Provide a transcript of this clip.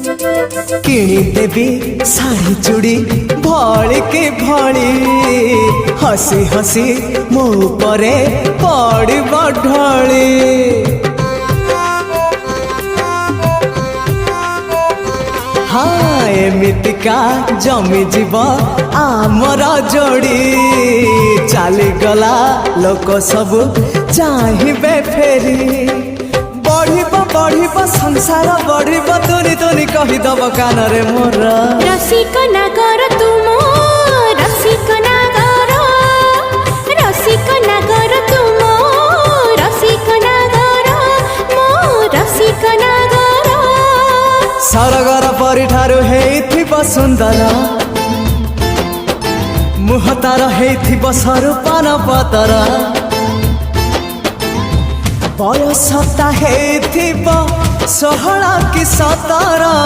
किणी देवी शाढ़ी चूड़ी भली के भली हसी हसी मो परे पड़ब ढली। हाँ एमितिका जमी जीव आमर जोड़ी चली गला लोक सब चाहिए फेरी बढ़ संसार बढ़ तुनी तुनी कहीदब कान रे मोर रसिक नागर तुम रसिक नागर रसिक नागर तुम रसिक नागर मो रसिक नागर सरगर परी ठारू हेइथिब सुंदर मुह तार हेइथिब सरूपान पतर बयसता हेइथिब 16 कि 17।